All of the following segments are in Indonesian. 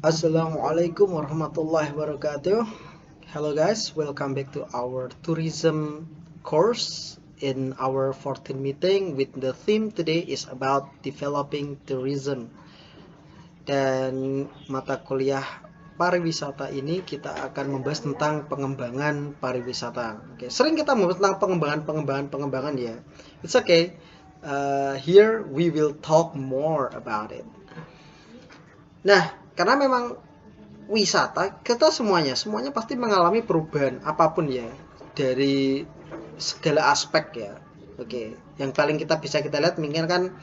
Assalamualaikum warahmatullahi wabarakatuh. Hello guys, welcome back to our tourism course in our 14th meeting with the theme today is about developing tourism. Dan mata kuliah pariwisata ini kita akan membahas tentang pengembangan pariwisata. Oke, sering kita membahas tentang pengembangan ya. It's okay. Here we will talk more about it. Nah, karena memang wisata kita semuanya pasti mengalami perubahan apapun ya dari segala aspek ya. Oke, yang paling kita lihat mungkin kan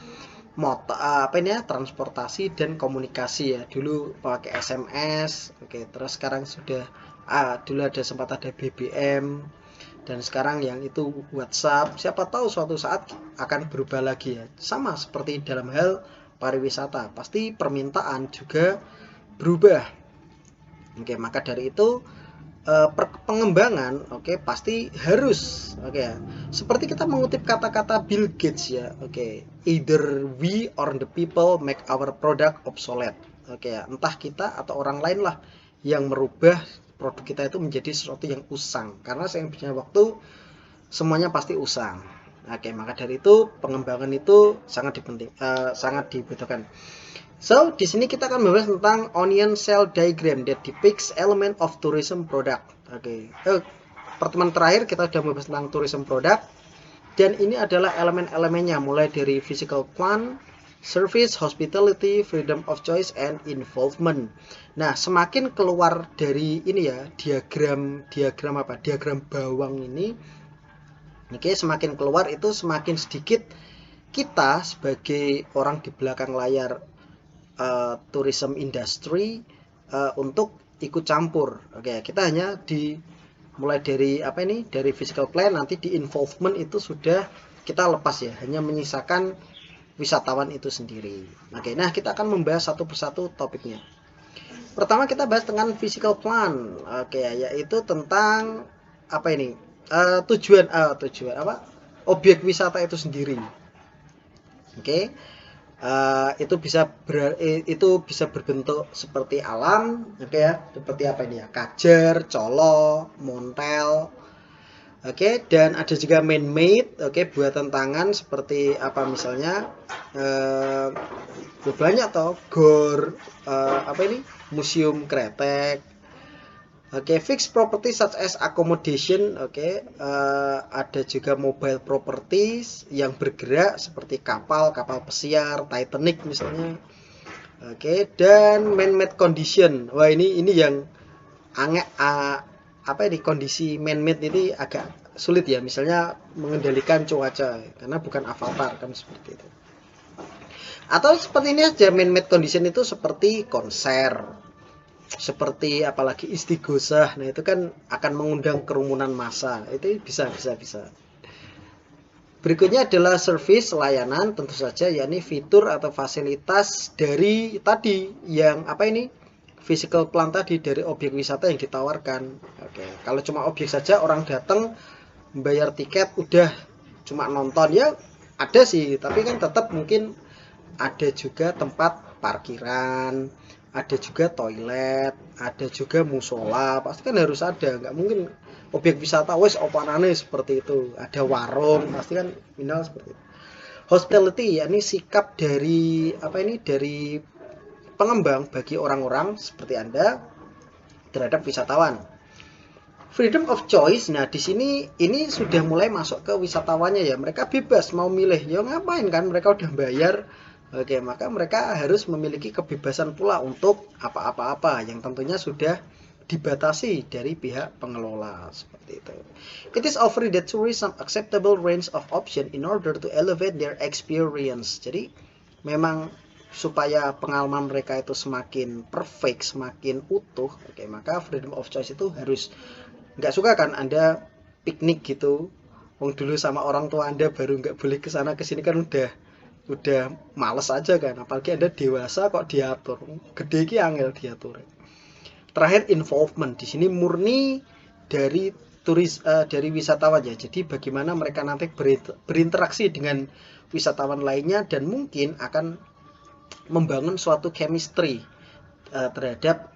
motor apa ini ya, transportasi dan komunikasi ya. Dulu pakai SMS, oke, terus sekarang sudah dulu sempat ada BBM, dan sekarang yang itu WhatsApp. Siapa tahu suatu saat akan berubah lagi ya, sama seperti dalam hal pariwisata, pasti permintaan juga berubah. Oke, maka dari itu pengembangan pasti harus seperti kita mengutip kata-kata Bill Gates ya. Either we or the people make our product obsolete. Entah kita atau orang lain lah yang merubah produk kita itu menjadi sesuatu yang usang, karena seiring waktu semuanya pasti usang. Maka dari itu pengembangan itu sangat dibutuhkan. So, di sini kita akan membahas tentang onion cell diagram that depicts element of tourism product. Pertemuan terakhir kita sudah membahas tentang tourism product, dan ini adalah elemen-elemennya mulai dari physical plan, service, hospitality, freedom of choice, and involvement. Nah, semakin keluar dari ini ya, diagram bawang ini, semakin keluar itu semakin sedikit kita sebagai orang di belakang layar tourism industry untuk ikut campur. Kita hanya mulai dari dari physical plan, nanti di involvement itu sudah kita lepas ya, hanya menyisakan wisatawan itu sendiri. Nah kita akan membahas satu persatu topiknya. Pertama kita bahas dengan physical plan, yaitu tentang tujuan objek wisata itu sendiri. Itu bisa berbentuk seperti alam, seperti kajar, colo, montel, dan ada juga man-made, buatan tangan seperti misalnya banyak gor, museum kretek. Fixed property such as accommodation, ada juga mobile properties yang bergerak seperti kapal pesiar, Titanic misalnya. Dan man-made condition. Wah, ini yang kondisi man-made ini agak sulit ya, misalnya mengendalikan cuaca karena bukan Avatar kan, seperti itu. Atau seperti ini aja, man-made condition itu seperti konser, seperti apalagi istighosah. Nah itu kan akan mengundang kerumunan massa, itu bisa. Berikutnya adalah service, layanan, tentu saja yakni fitur atau fasilitas dari tadi yang physical plan tadi, dari objek wisata yang ditawarkan. Kalau cuma objek saja, orang datang bayar tiket udah cuma nonton ya ada sih, tapi kan tetap mungkin ada juga tempat parkiran, ada juga toilet, ada juga musola, pasti kan harus ada. Nggak mungkin objek wisata wes opanane seperti itu, ada warung, pasti kan minimal seperti itu. Hospitality yakni sikap dari dari pengembang bagi orang-orang seperti Anda terhadap wisatawan. Freedom of choice, nah di sini ini sudah mulai masuk ke wisatawannya ya, mereka bebas mau milih ya, ngapain kan, mereka udah bayar. Maka mereka harus memiliki kebebasan pula untuk apa-apa yang tentunya sudah dibatasi dari pihak pengelola, seperti itu. It is offering the tourism acceptable range of option in order to elevate their experience. Jadi memang supaya pengalaman mereka itu semakin perfect, semakin utuh, maka freedom of choice itu harus. Nggak suka kan Anda piknik gitu, dulu sama orang tua Anda baru nggak boleh kesana kesini kan, udah males aja kan, apalagi Anda dewasa kok diatur, gede ki angel diatur. Terakhir involvement, di sini murni dari dari wisatawan ya, jadi bagaimana mereka nanti berinteraksi dengan wisatawan lainnya dan mungkin akan membangun suatu chemistry terhadap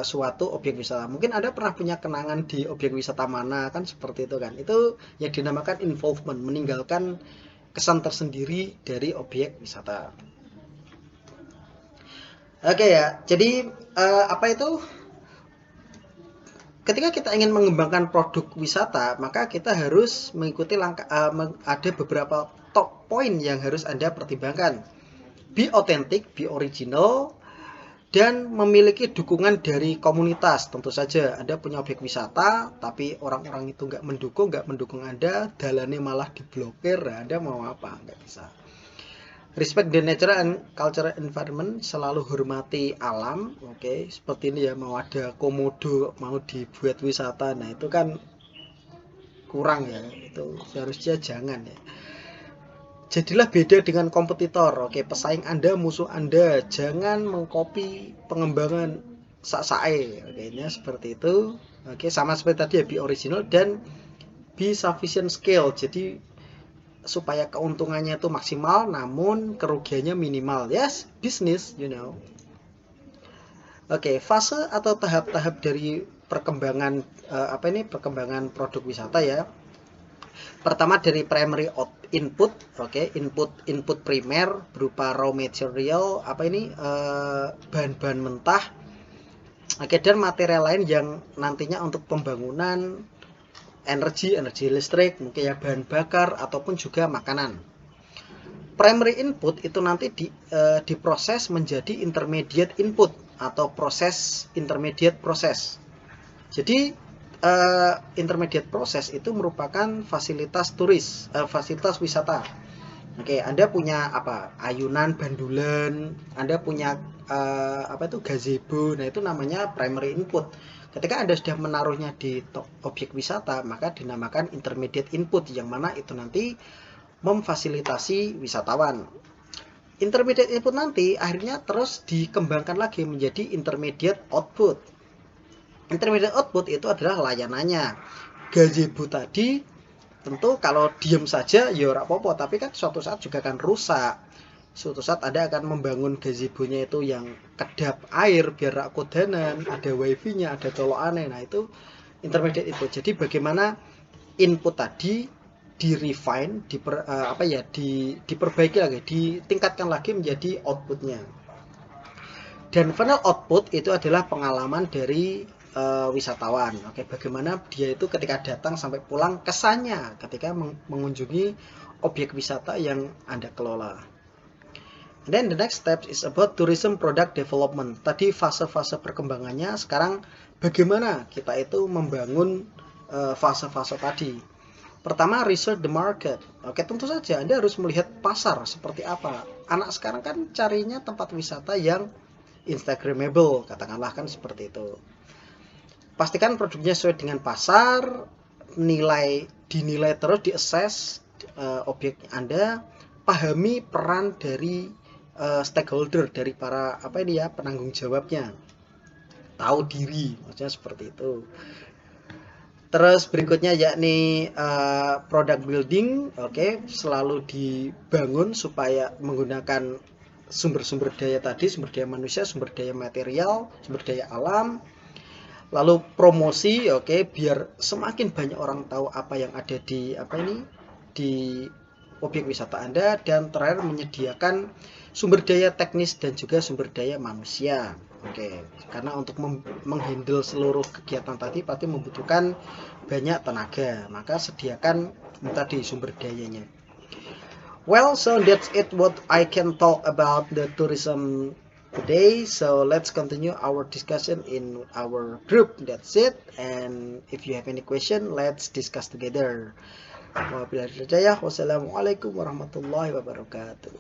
suatu objek wisata. Mungkin Anda pernah punya kenangan di objek wisata mana, kan seperti itu kan. Itu yang dinamakan involvement, meninggalkan kesan tersendiri dari objek wisata. Oke ya, jadi apa itu? Ketika kita ingin mengembangkan produk wisata, maka kita harus mengikuti langkah, ada beberapa top point yang harus Anda pertimbangkan. Be authentic, be original, dan memiliki dukungan dari komunitas. Tentu saja Anda punya objek wisata, tapi orang-orang itu nggak mendukung Anda, dalannya malah diblokir, Anda mau apa? Nggak bisa. Respect the natural and cultural environment, selalu hormati alam, oke. Seperti ini ya, mau ada komodo, mau dibuat wisata, nah itu kan kurang ya, itu seharusnya jangan ya. Jadilah beda dengan kompetitor, oke. Pesaing Anda, musuh Anda, jangan mengcopy pengembangan sak-sae, oke. Ini seperti itu, oke. Sama seperti tadi ya, be original dan be sufficient scale, jadi supaya keuntungannya itu maksimal namun kerugiannya minimal. Yes, business, you know. Oke, fase atau tahap-tahap dari perkembangan perkembangan produk wisata ya. Pertama dari primary input, oke, input primer berupa raw material, bahan-bahan mentah. Oke, dan material lain yang nantinya untuk pembangunan energi listrik, mungkin ya bahan bakar ataupun juga makanan. Primary input itu nanti diproses menjadi intermediate input atau intermediate proses. Jadi intermediate proses itu merupakan fasilitas fasilitas wisata. Oke, Anda punya ayunan, bandulan, Anda punya gazebo, nah itu namanya primary input. Ketika Anda sudah menaruhnya di objek wisata, maka dinamakan intermediate input, yang mana itu nanti memfasilitasi wisatawan. Intermediate input nanti akhirnya terus dikembangkan lagi menjadi intermediate output. Intermediate output itu adalah layanannya. Gazebo tadi tentu kalau diem saja ya ora apa-apa, tapi kan suatu saat juga akan rusak. Suatu saat Anda akan membangun gazebo-nya itu yang kedap air biar rak kodanan, ada wifi-nya, ada colokane. Nah, itu intermediate input. Jadi bagaimana input tadi di-refine, diperbaiki lagi, ditingkatkan lagi menjadi output-nya. Dan final output itu adalah pengalaman dari wisatawan. Oke, bagaimana dia itu ketika datang sampai pulang kesannya ketika mengunjungi objek wisata yang Anda kelola. And then the next step is about tourism product development. Tadi fase-fase perkembangannya, sekarang bagaimana kita itu membangun fase-fase tadi. Pertama, research the market. Oke, tentu saja Anda harus melihat pasar seperti apa. Anak sekarang kan carinya tempat wisata yang instagramable, katakanlah kan seperti itu. Pastikan produknya sesuai dengan pasar, dinilai terus, diassess objek Anda, pahami peran dari stakeholder, dari para penanggung jawabnya, tahu diri, maksudnya seperti itu. Terus berikutnya yakni product building, oke, selalu dibangun supaya menggunakan sumber-sumber daya tadi, sumber daya manusia, sumber daya material, sumber daya alam. Lalu promosi, oke, biar semakin banyak orang tahu apa yang ada di objek wisata Anda. Dan terakhir menyediakan sumber daya teknis dan juga sumber daya manusia. Oke, karena untuk menghandle seluruh kegiatan tadi pasti membutuhkan banyak tenaga, maka sediakan tadi sumber dayanya. Well, so that's it what I can talk about the tourism today. So let's continue our discussion in our group. That's it. And if you have any question, let's discuss together. Wassalamualaikum warahmatullahi wabarakatuh.